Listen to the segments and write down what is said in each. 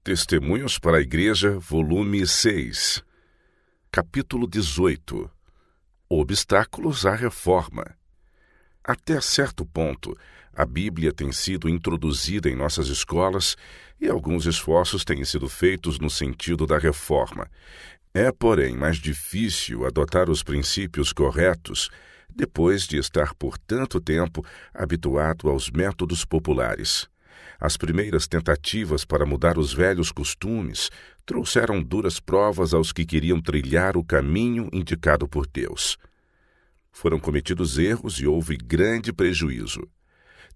Testemunhos para a Igreja, volume 6, capítulo 18. Obstáculos à reforma. Até certo ponto, a Bíblia tem sido introduzida em nossas escolas e alguns esforços têm sido feitos no sentido da reforma. É, porém, mais difícil adotar os princípios corretos depois de estar por tanto tempo habituado aos métodos populares. As primeiras tentativas para mudar os velhos costumes trouxeram duras provas aos que queriam trilhar o caminho indicado por Deus. Foram cometidos erros e houve grande prejuízo.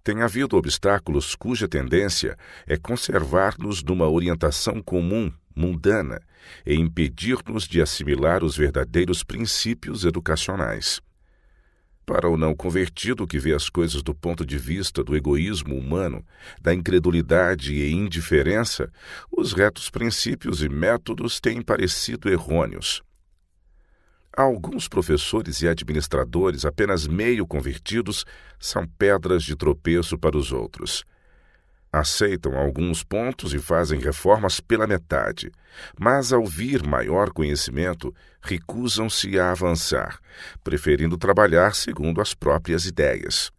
Tem havido obstáculos cuja tendência é conservar-nos numa orientação comum, mundana, e impedir-nos de assimilar os verdadeiros princípios educacionais. Para o não convertido que vê as coisas do ponto de vista do egoísmo humano, da incredulidade e indiferença, os retos princípios e métodos têm parecido errôneos. Alguns professores e administradores apenas meio convertidos são pedras de tropeço para os outros. Aceitam alguns pontos e fazem reformas pela metade, mas ao vir maior conhecimento, recusam-se a avançar, preferindo trabalhar segundo as próprias ideias.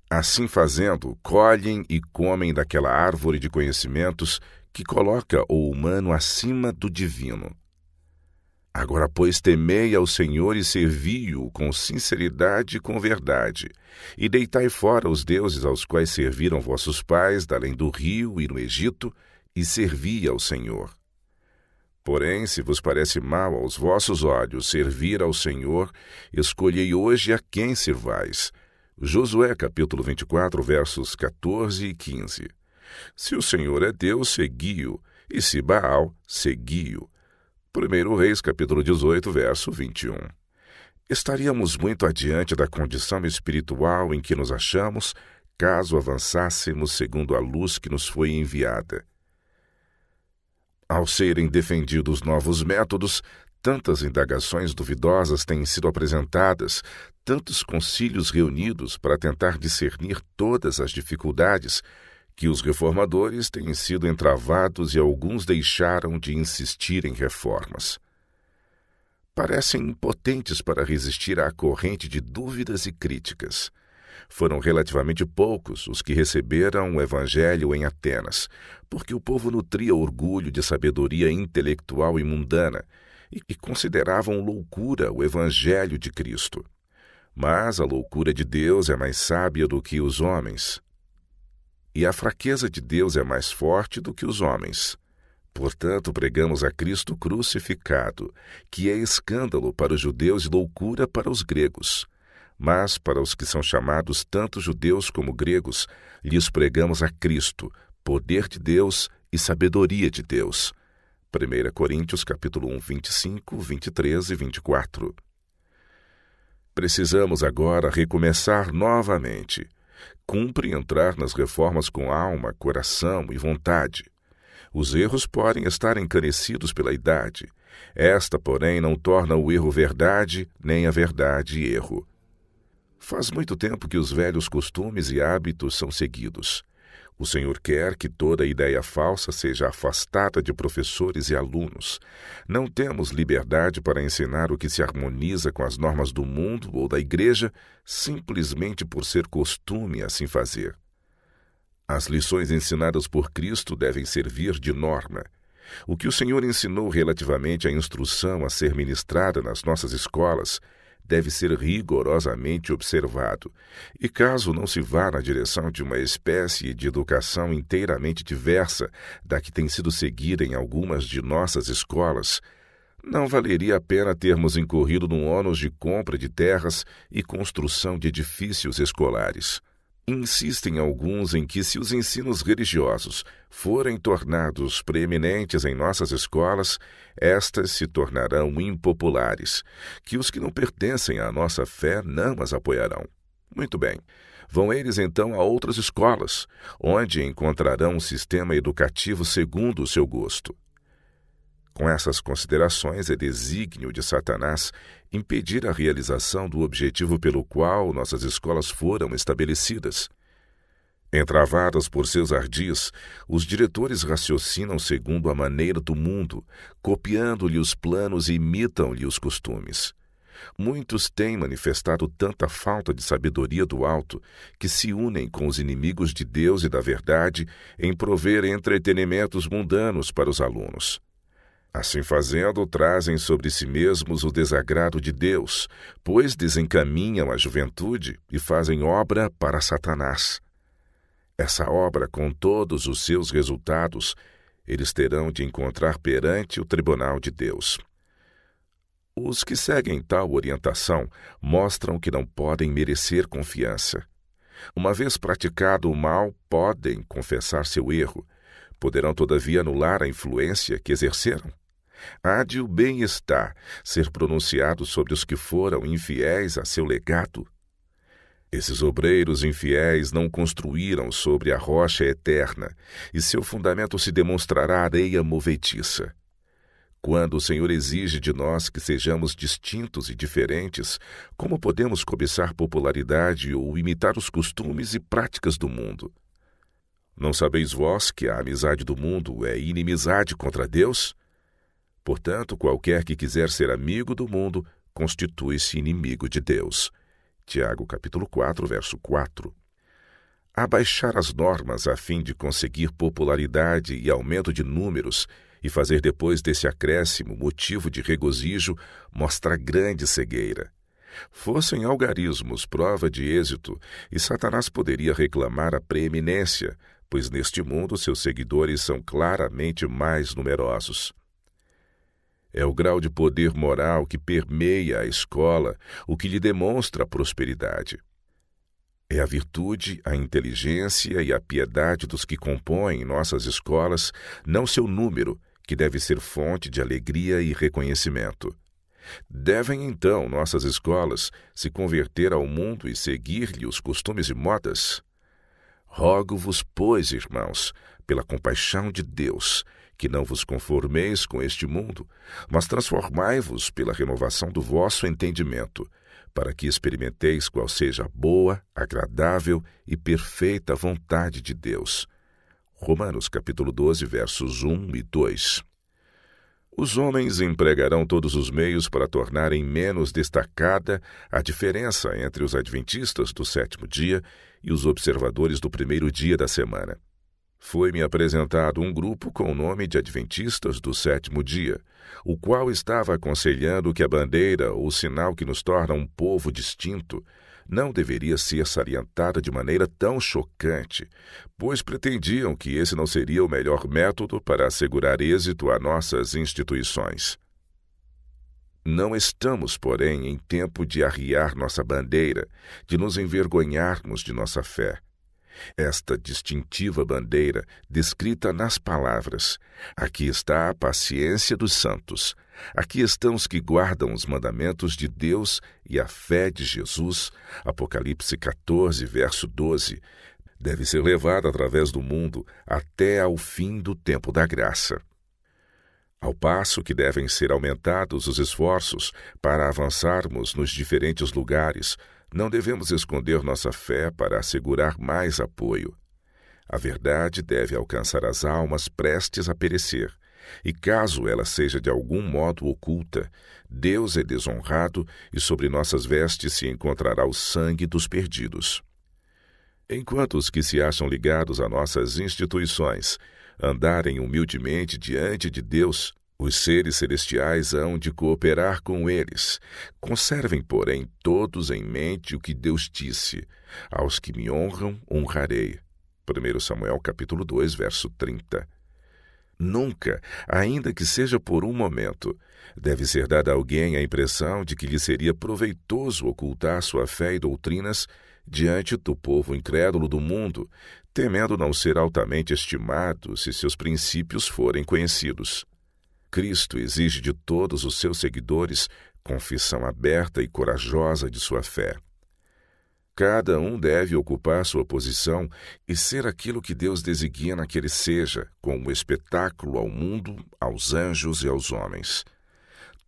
Assim fazendo, colhem e comem daquela árvore de conhecimentos que coloca o humano acima do divino. Agora, pois, temei ao Senhor e servi-o com sinceridade e com verdade, e deitai fora os deuses aos quais serviram vossos pais, da além do rio e no Egito, e servi ao Senhor. Porém, se vos parece mal aos vossos olhos servir ao Senhor, escolhei hoje a quem servais. Josué, capítulo 24, versos 14 e 15. Se o Senhor é Deus, segui-o, e se Baal, segui-o. 1 Reis, capítulo 18, verso 21. Estaríamos muito adiante da condição espiritual em que nos achamos, caso avançássemos segundo a luz que nos foi enviada. Ao serem defendidos novos métodos, tantas indagações duvidosas têm sido apresentadas, tantos concílios reunidos para tentar discernir todas as dificuldades, que os reformadores têm sido entravados e alguns deixaram de insistir em reformas. Parecem impotentes para resistir à corrente de dúvidas e críticas. Foram relativamente poucos os que receberam o Evangelho em Atenas, porque o povo nutria orgulho de sabedoria intelectual e mundana e consideravam loucura o Evangelho de Cristo. Mas a loucura de Deus é mais sábia do que os homens, e a fraqueza de Deus é mais forte do que os homens. Portanto, pregamos a Cristo crucificado, que é escândalo para os judeus e loucura para os gregos. Mas para os que são chamados tanto judeus como gregos, lhes pregamos a Cristo, poder de Deus e sabedoria de Deus. 1 Coríntios capítulo 1, 25, 23 e 24. Precisamos agora recomeçar novamente. Cumpre entrar nas reformas com alma, coração e vontade. Os erros podem estar encanecidos pela idade. Esta, porém, não torna o erro verdade, nem a verdade erro. Faz muito tempo que os velhos costumes e hábitos são seguidos. O Senhor quer que toda ideia falsa seja afastada de professores e alunos. Não temos liberdade para ensinar o que se harmoniza com as normas do mundo ou da igreja, simplesmente por ser costume assim fazer. As lições ensinadas por Cristo devem servir de norma. O que o Senhor ensinou relativamente à instrução a ser ministrada nas nossas escolas deve ser rigorosamente observado, e caso não se vá na direção de uma espécie de educação inteiramente diversa da que tem sido seguida em algumas de nossas escolas, não valeria a pena termos incorrido num ônus de compra de terras e construção de edifícios escolares. Insistem alguns em que, se os ensinos religiosos forem tornados preeminentes em nossas escolas, estas se tornarão impopulares, que os que não pertencem à nossa fé não as apoiarão. Muito bem, vão eles então a outras escolas, onde encontrarão um sistema educativo segundo o seu gosto. Com essas considerações, é desígnio de Satanás impedir a realização do objetivo pelo qual nossas escolas foram estabelecidas. Entravadas por seus ardis, os diretores raciocinam segundo a maneira do mundo, copiando-lhe os planos e imitam-lhe os costumes. Muitos têm manifestado tanta falta de sabedoria do alto que se unem com os inimigos de Deus e da verdade em prover entretenimentos mundanos para os alunos. Assim fazendo, trazem sobre si mesmos o desagrado de Deus, pois desencaminham a juventude e fazem obra para Satanás. Essa obra, com todos os seus resultados, eles terão de encontrar perante o tribunal de Deus. Os que seguem tal orientação mostram que não podem merecer confiança. Uma vez praticado o mal, podem confessar seu erro. Poderão, todavia, anular a influência que exerceram? Há de o bem-estar ser pronunciado sobre os que foram infiéis a seu legado? Esses obreiros infiéis não construíram sobre a rocha eterna, e seu fundamento se demonstrará areia movediça. Quando o Senhor exige de nós que sejamos distintos e diferentes, como podemos cobiçar popularidade ou imitar os costumes e práticas do mundo? Não sabeis vós que a amizade do mundo é inimizade contra Deus? Portanto, qualquer que quiser ser amigo do mundo, constitui-se inimigo de Deus. Tiago, capítulo 4, verso 4. Abaixar as normas a fim de conseguir popularidade e aumento de números e fazer depois desse acréscimo motivo de regozijo mostra grande cegueira. Fossem algarismos prova de êxito, e Satanás poderia reclamar a preeminência, pois neste mundo seus seguidores são claramente mais numerosos. É o grau de poder moral que permeia a escola o que lhe demonstra a prosperidade. É a virtude, a inteligência e a piedade dos que compõem nossas escolas, não seu número, que deve ser fonte de alegria e reconhecimento. Devem, então, nossas escolas se converter ao mundo e seguir-lhe os costumes e modas? Rogo-vos, pois, irmãos, pela compaixão de Deus, que não vos conformeis com este mundo, mas transformai-vos pela renovação do vosso entendimento, para que experimenteis qual seja a boa, agradável e perfeita vontade de Deus. Romanos capítulo 12, versos 1 e 2. Os homens empregarão todos os meios para tornarem menos destacada a diferença entre os adventistas do sétimo dia e os observadores do primeiro dia da semana. Foi-me apresentado um grupo com o nome de Adventistas do sétimo dia, o qual estava aconselhando que a bandeira, ou sinal que nos torna um povo distinto, não deveria ser salientada de maneira tão chocante, pois pretendiam que esse não seria o melhor método para assegurar êxito a nossas instituições. Não estamos, porém, em tempo de arriar nossa bandeira, de nos envergonharmos de nossa fé. Esta distintiva bandeira, descrita nas palavras: aqui está a paciência dos santos, aqui estão os que guardam os mandamentos de Deus e a fé de Jesus, Apocalipse 14, verso 12, deve ser levada através do mundo até ao fim do tempo da graça. Ao passo que devem ser aumentados os esforços para avançarmos nos diferentes lugares, não devemos esconder nossa fé para assegurar mais apoio. A verdade deve alcançar as almas prestes a perecer, e caso ela seja de algum modo oculta, Deus é desonrado e sobre nossas vestes se encontrará o sangue dos perdidos. Enquanto os que se acham ligados a nossas instituições andarem humildemente diante de Deus, os seres celestiais hão de cooperar com eles. Conservem, porém, todos em mente o que Deus disse: aos que me honram, honrarei. 1 Samuel capítulo 2, verso 30. Nunca, ainda que seja por um momento, deve ser dada a alguém a impressão de que lhe seria proveitoso ocultar sua fé e doutrinas diante do povo incrédulo do mundo, temendo não ser altamente estimado se seus princípios forem conhecidos. Cristo exige de todos os seus seguidores confissão aberta e corajosa de sua fé. Cada um deve ocupar sua posição e ser aquilo que Deus designa que ele seja, como espetáculo ao mundo, aos anjos e aos homens.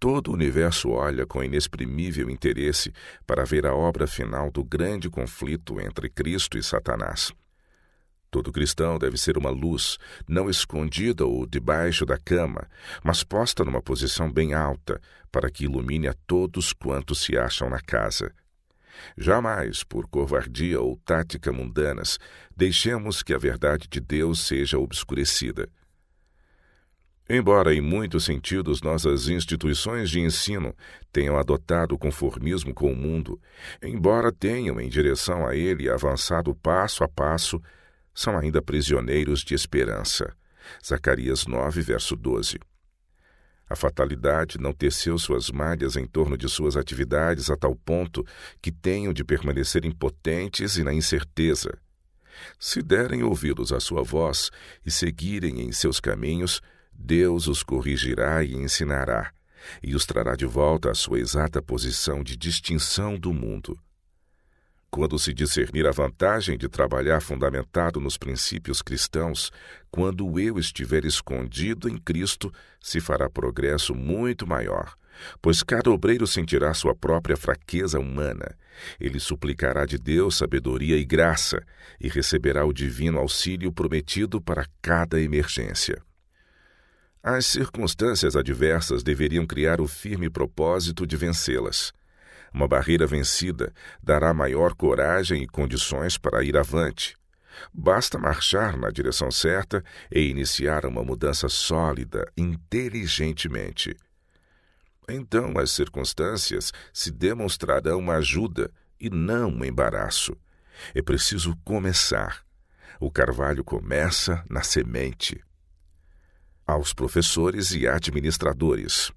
Todo o universo olha com inexprimível interesse para ver a obra final do grande conflito entre Cristo e Satanás. Todo cristão deve ser uma luz, não escondida ou debaixo da cama, mas posta numa posição bem alta, para que ilumine a todos quantos se acham na casa. Jamais, por covardia ou tática mundanas, deixemos que a verdade de Deus seja obscurecida. Embora, em muitos sentidos, nossas instituições de ensino tenham adotado o conformismo com o mundo, embora tenham, em direção a ele, avançado passo a passo, são ainda prisioneiros de esperança. Zacarias 9, verso 12. A fatalidade não teceu suas malhas em torno de suas atividades a tal ponto que tenham de permanecer impotentes e na incerteza. Se derem ouvidos à sua voz e seguirem em seus caminhos, Deus os corrigirá e ensinará, e os trará de volta à sua exata posição de distinção do mundo. Quando se discernir a vantagem de trabalhar fundamentado nos princípios cristãos, quando o eu estiver escondido em Cristo, se fará progresso muito maior, pois cada obreiro sentirá sua própria fraqueza humana. Ele suplicará de Deus sabedoria e graça, e receberá o divino auxílio prometido para cada emergência. As circunstâncias adversas deveriam criar o firme propósito de vencê-las. Uma barreira vencida dará maior coragem e condições para ir avante. Basta marchar na direção certa e iniciar uma mudança sólida, inteligentemente. Então as circunstâncias se demonstrarão uma ajuda e não um embaraço. É preciso começar. O carvalho começa na semente. Aos professores e administradores.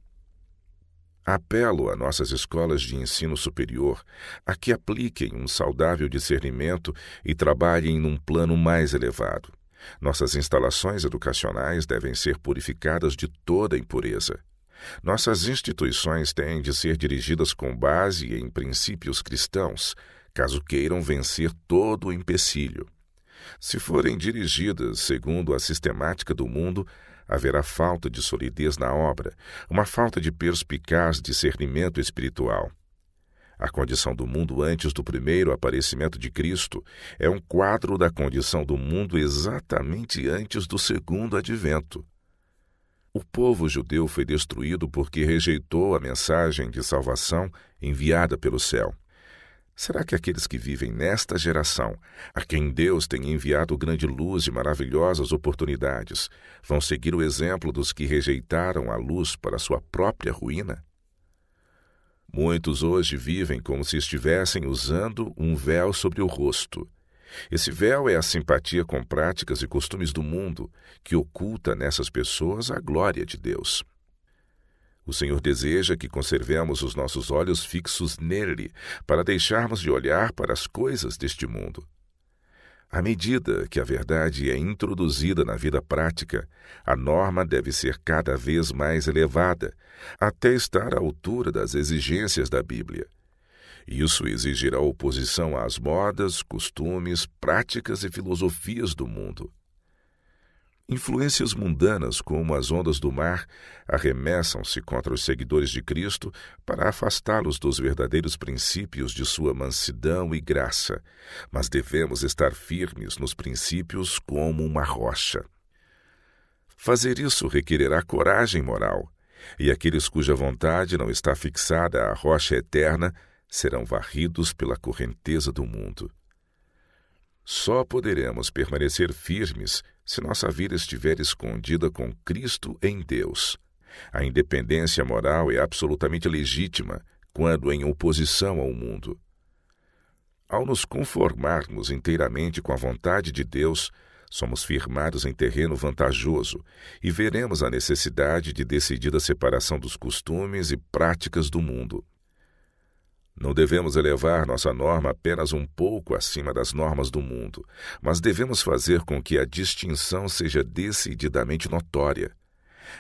Apelo a nossas escolas de ensino superior a que apliquem um saudável discernimento e trabalhem num plano mais elevado. Nossas instalações educacionais devem ser purificadas de toda impureza. Nossas instituições têm de ser dirigidas com base em princípios cristãos, caso queiram vencer todo o empecilho. Se forem dirigidas segundo a sistemática do mundo, haverá falta de solidez na obra, uma falta de perspicaz discernimento espiritual. A condição do mundo antes do primeiro aparecimento de Cristo é um quadro da condição do mundo exatamente antes do segundo advento. O povo judeu foi destruído porque rejeitou a mensagem de salvação enviada pelo céu. Será que aqueles que vivem nesta geração, a quem Deus tem enviado grande luz e maravilhosas oportunidades, vão seguir o exemplo dos que rejeitaram a luz para sua própria ruína? Muitos hoje vivem como se estivessem usando um véu sobre o rosto. Esse véu é a simpatia com práticas e costumes do mundo, que oculta nessas pessoas a glória de Deus. O Senhor deseja que conservemos os nossos olhos fixos nele, para deixarmos de olhar para as coisas deste mundo. À medida que a verdade é introduzida na vida prática, a norma deve ser cada vez mais elevada, até estar à altura das exigências da Bíblia. Isso exigirá oposição às modas, costumes, práticas e filosofias do mundo. Influências mundanas, como as ondas do mar, arremessam-se contra os seguidores de Cristo para afastá-los dos verdadeiros princípios de sua mansidão e graça, mas devemos estar firmes nos princípios como uma rocha. Fazer isso requererá coragem moral, e aqueles cuja vontade não está fixada à rocha eterna serão varridos pela correnteza do mundo. Só poderemos permanecer firmes se nossa vida estiver escondida com Cristo em Deus. A independência moral é absolutamente legítima quando em oposição ao mundo. Ao nos conformarmos inteiramente com a vontade de Deus, somos firmados em terreno vantajoso e veremos a necessidade de decidida separação dos costumes e práticas do mundo. Não devemos elevar nossa norma apenas um pouco acima das normas do mundo, mas devemos fazer com que a distinção seja decididamente notória.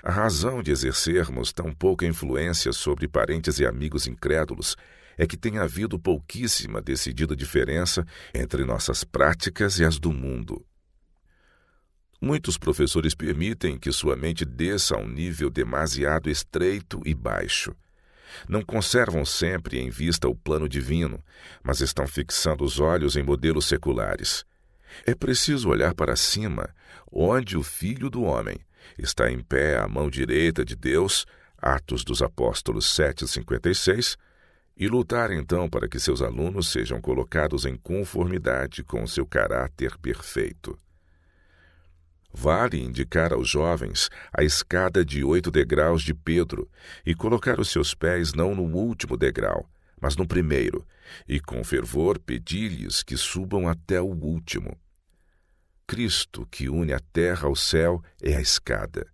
A razão de exercermos tão pouca influência sobre parentes e amigos incrédulos é que tem havido pouquíssima decidida diferença entre nossas práticas e as do mundo. Muitos professores permitem que sua mente desça a um nível demasiado estreito e baixo. Não conservam sempre em vista o plano divino, mas estão fixando os olhos em modelos seculares. É preciso olhar para cima, onde o Filho do Homem está em pé à mão direita de Deus, Atos dos Apóstolos 7:56, e lutar então para que seus alunos sejam colocados em conformidade com seu caráter perfeito. Vale indicar aos jovens a escada de 8 degraus de Pedro e colocar os seus pés não no último degrau, mas no primeiro, e com fervor pedir-lhes que subam até o último. Cristo, que une a terra ao céu, é a escada.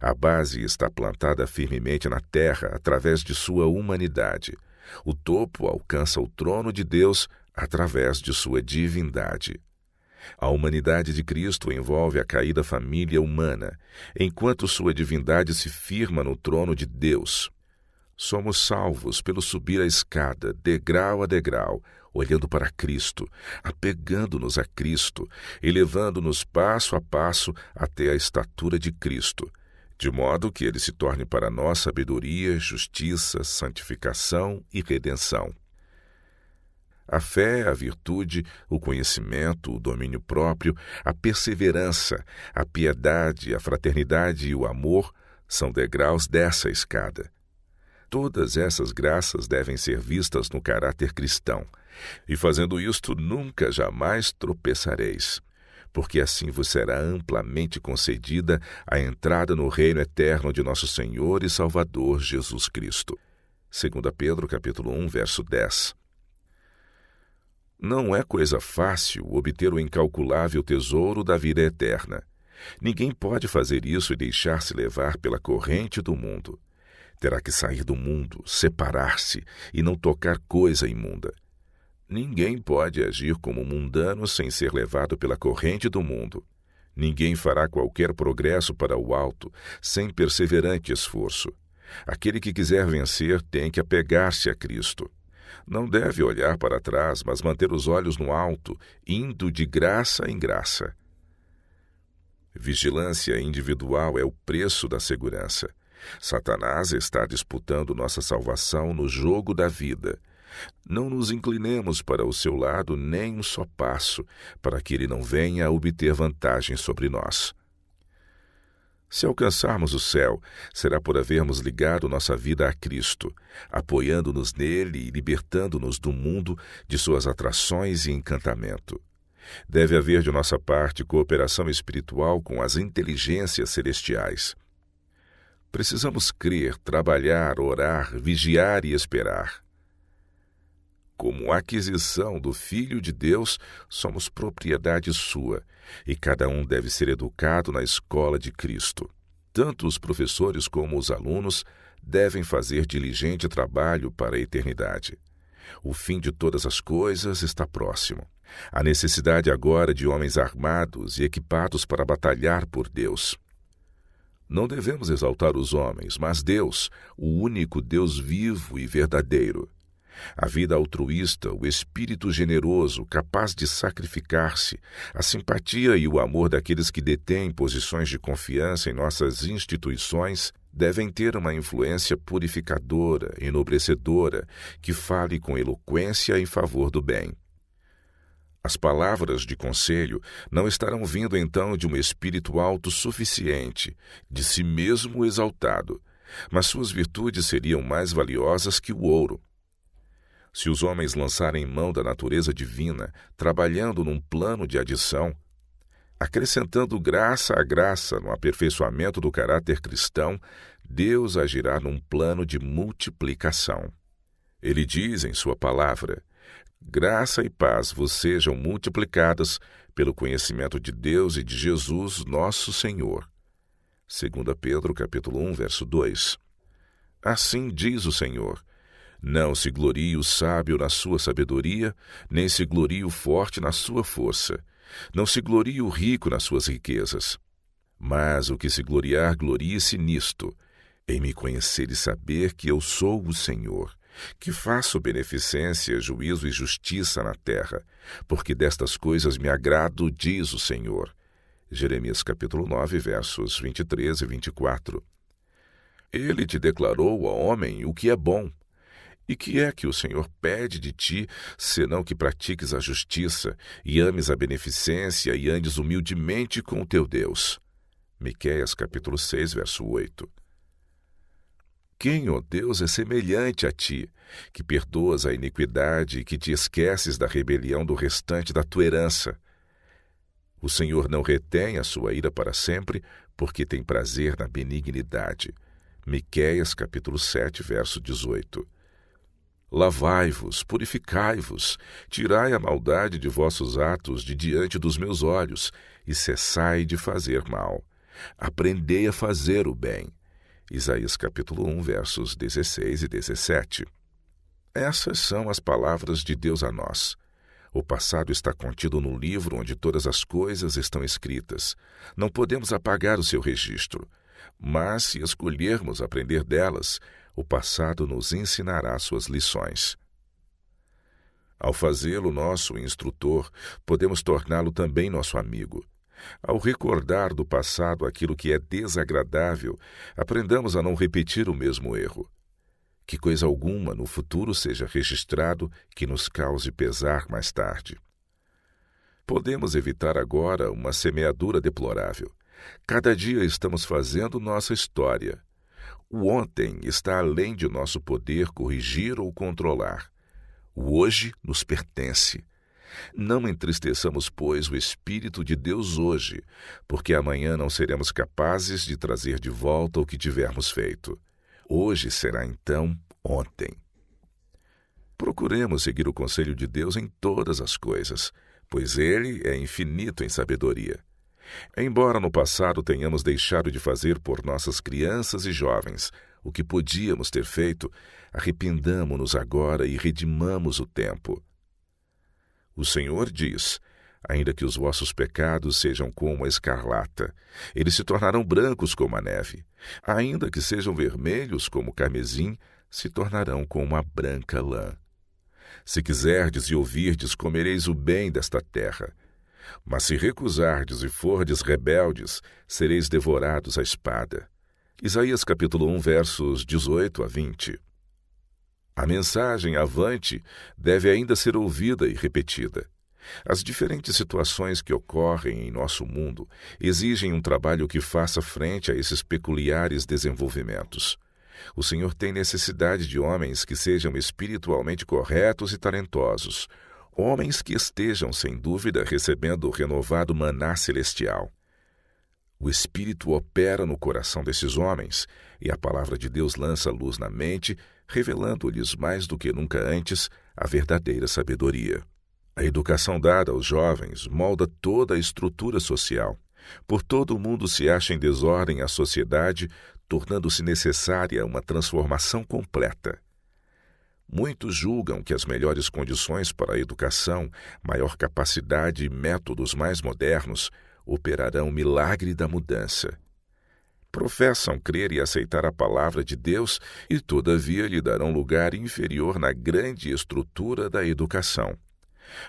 A base está plantada firmemente na terra através de sua humanidade. O topo alcança o trono de Deus através de sua divindade. A humanidade de Cristo envolve a caída família humana, enquanto sua divindade se firma no trono de Deus. Somos salvos pelo subir a escada, degrau a degrau, olhando para Cristo, apegando-nos a Cristo, elevando-nos passo a passo até a estatura de Cristo, de modo que ele se torne para nós sabedoria, justiça, santificação e redenção. A fé, a virtude, o conhecimento, o domínio próprio, a perseverança, a piedade, a fraternidade e o amor são degraus dessa escada. Todas essas graças devem ser vistas no caráter cristão, e fazendo isto nunca jamais tropeçareis, porque assim vos será amplamente concedida a entrada no reino eterno de nosso Senhor e Salvador Jesus Cristo. 2 Pedro capítulo 1, verso 10. Não é coisa fácil obter o incalculável tesouro da vida eterna. Ninguém pode fazer isso e deixar-se levar pela corrente do mundo. Terá que sair do mundo, separar-se e não tocar coisa imunda. Ninguém pode agir como mundano sem ser levado pela corrente do mundo. Ninguém fará qualquer progresso para o alto sem perseverante esforço. Aquele que quiser vencer tem que apegar-se a Cristo. Não deve olhar para trás, mas manter os olhos no alto, indo de graça em graça. Vigilância individual é o preço da segurança. Satanás está disputando nossa salvação no jogo da vida. Não nos inclinemos para o seu lado nem um só passo, para que ele não venha a obter vantagem sobre nós. Se alcançarmos o céu, será por havermos ligado nossa vida a Cristo, apoiando-nos nele e libertando-nos do mundo, de suas atrações e encantamento. Deve haver de nossa parte cooperação espiritual com as inteligências celestiais. Precisamos crer, trabalhar, orar, vigiar e esperar. Como aquisição do Filho de Deus, somos propriedade sua, e cada um deve ser educado na escola de Cristo. Tanto os professores como os alunos devem fazer diligente trabalho para a eternidade. O fim de todas as coisas está próximo. Há necessidade agora de homens armados e equipados para batalhar por Deus. Não devemos exaltar os homens, mas Deus, o único Deus vivo e verdadeiro. A vida altruísta, o espírito generoso, capaz de sacrificar-se, a simpatia e o amor daqueles que detêm posições de confiança em nossas instituições devem ter uma influência purificadora, enobrecedora, que fale com eloquência em favor do bem. As palavras de conselho não estarão vindo então de um espírito autossuficiente, de si mesmo exaltado, mas suas virtudes seriam mais valiosas que o ouro. Se os homens lançarem mão da natureza divina, trabalhando num plano de adição, acrescentando graça a graça no aperfeiçoamento do caráter cristão, Deus agirá num plano de multiplicação. Ele diz em sua palavra: graça e paz vos sejam multiplicadas pelo conhecimento de Deus e de Jesus, nosso Senhor. 2 Pedro capítulo 1, verso 2. Assim diz o Senhor: não se glorie o sábio na sua sabedoria, nem se glorie o forte na sua força. Não se glorie o rico nas suas riquezas. Mas o que se gloriar, glorie-se nisto, em me conhecer e saber que eu sou o Senhor, que faço beneficência, juízo e justiça na terra, porque destas coisas me agrado, diz o Senhor. Jeremias capítulo 9, versos 23 e 24. Ele te declarou, ó homem, o que é bom. E que é que o Senhor pede de ti, senão que pratiques a justiça, e ames a beneficência, e andes humildemente com o teu Deus? Miqueias capítulo 6, verso 8. Quem, ó Deus, é semelhante a ti, que perdoas a iniquidade e que te esqueces da rebelião do restante da tua herança? O Senhor não retém a sua ira para sempre, porque tem prazer na benignidade. Miqueias capítulo 7, verso 18. Lavai-vos, purificai-vos, tirai a maldade de vossos atos de diante dos meus olhos, e cessai de fazer mal. Aprendei a fazer o bem. Isaías capítulo 1, versos 16 e 17. Essas são as palavras de Deus a nós. O passado está contido no livro onde todas as coisas estão escritas. Não podemos apagar o seu registro. Mas, se escolhermos aprender delas, o passado nos ensinará suas lições. Ao fazê-lo nosso instrutor, podemos torná-lo também nosso amigo. Ao recordar do passado aquilo que é desagradável, aprendamos a não repetir o mesmo erro. Que coisa alguma no futuro seja registrado que nos cause pesar mais tarde. Podemos evitar agora uma semeadura deplorável. Cada dia estamos fazendo nossa história. O ontem está além de nosso poder corrigir ou controlar. O hoje nos pertence. Não entristeçamos, pois, o Espírito de Deus hoje, porque amanhã não seremos capazes de trazer de volta o que tivermos feito. Hoje será, então, ontem. Procuremos seguir o conselho de Deus em todas as coisas, pois Ele é infinito em sabedoria. Embora no passado tenhamos deixado de fazer por nossas crianças e jovens o que podíamos ter feito, arrependamo-nos agora e redimamos o tempo. O Senhor diz: ainda que os vossos pecados sejam como a escarlata, eles se tornarão brancos como a neve. Ainda que sejam vermelhos como o carmesim, se tornarão como a branca lã. Se quiserdes e ouvirdes, comereis o bem desta terra. Mas se recusardes e fordes rebeldes, sereis devorados à espada. Isaías capítulo 1, versos 18 a 20. A mensagem avante deve ainda ser ouvida e repetida. As diferentes situações que ocorrem em nosso mundo exigem um trabalho que faça frente a esses peculiares desenvolvimentos. O Senhor tem necessidade de homens que sejam espiritualmente corretos e talentosos, homens que estejam, sem dúvida, recebendo o renovado maná celestial. O Espírito opera no coração desses homens, e a palavra de Deus lança luz na mente, revelando-lhes mais do que nunca antes a verdadeira sabedoria. A educação dada aos jovens molda toda a estrutura social. Por todo o mundo se acha em desordem a sociedade, tornando-se necessária uma transformação completa. Muitos julgam que as melhores condições para a educação, maior capacidade e métodos mais modernos operarão o milagre da mudança. Professam crer e aceitar a palavra de Deus e, todavia, lhe darão lugar inferior na grande estrutura da educação.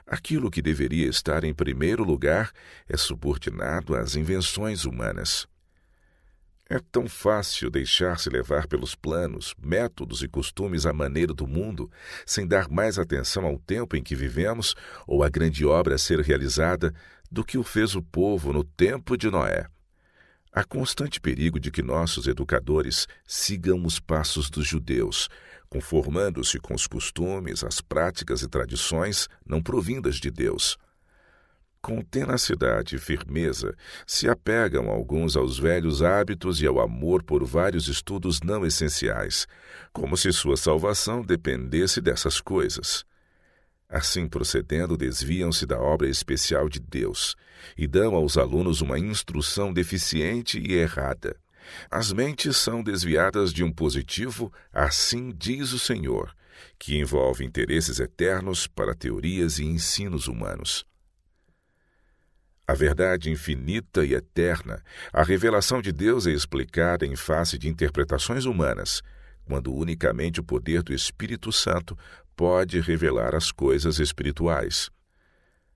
Aquilo que deveria estar em primeiro lugar é subordinado às invenções humanas. É tão fácil deixar-se levar pelos planos, métodos e costumes à maneira do mundo, sem dar mais atenção ao tempo em que vivemos ou à grande obra a ser realizada, do que o fez o povo no tempo de Noé. Há constante perigo de que nossos educadores sigam os passos dos judeus, conformando-se com os costumes, as práticas e tradições não provindas de Deus. Com tenacidade e firmeza, se apegam alguns aos velhos hábitos e ao amor por vários estudos não essenciais, como se sua salvação dependesse dessas coisas. Assim procedendo, desviam-se da obra especial de Deus e dão aos alunos uma instrução deficiente e errada. As mentes são desviadas de um positivo, assim diz o Senhor, que envolve interesses eternos para teorias e ensinos humanos. A verdade infinita e eterna, a revelação de Deus é explicada em face de interpretações humanas, quando unicamente o poder do Espírito Santo pode revelar as coisas espirituais.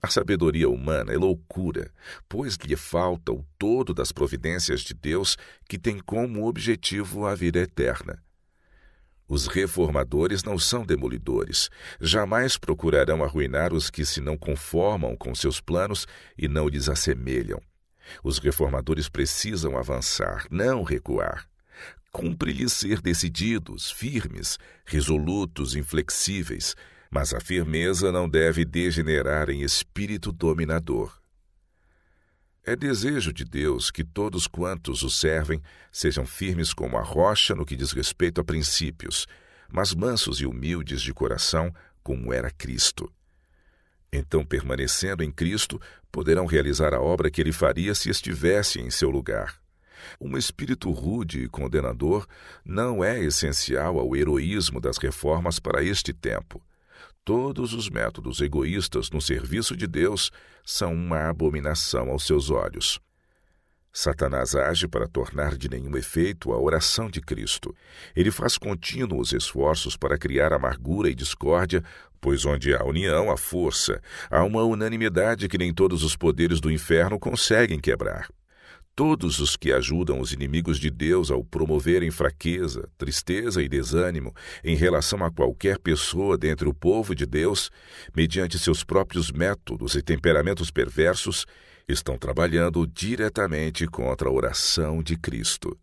A sabedoria humana é loucura, pois lhe falta o todo das providências de Deus que tem como objetivo a vida eterna. Os reformadores não são demolidores. Jamais procurarão arruinar os que se não conformam com seus planos e não lhes assemelham. Os reformadores precisam avançar, não recuar. Cumpre-lhes ser decididos, firmes, resolutos, inflexíveis, mas a firmeza não deve degenerar em espírito dominador. É desejo de Deus que todos quantos o servem sejam firmes como a rocha no que diz respeito a princípios, mas mansos e humildes de coração, como era Cristo. Então, permanecendo em Cristo, poderão realizar a obra que ele faria se estivesse em seu lugar. Um espírito rude e condenador não é essencial ao heroísmo das reformas para este tempo. Todos os métodos egoístas no serviço de Deus são uma abominação aos seus olhos. Satanás age para tornar de nenhum efeito a oração de Cristo. Ele faz contínuos esforços para criar amargura e discórdia, pois onde há união há força, há uma unanimidade que nem todos os poderes do inferno conseguem quebrar. Todos os que ajudam os inimigos de Deus ao promoverem fraqueza, tristeza e desânimo em relação a qualquer pessoa dentre o povo de Deus, mediante seus próprios métodos e temperamentos perversos, estão trabalhando diretamente contra a oração de Cristo.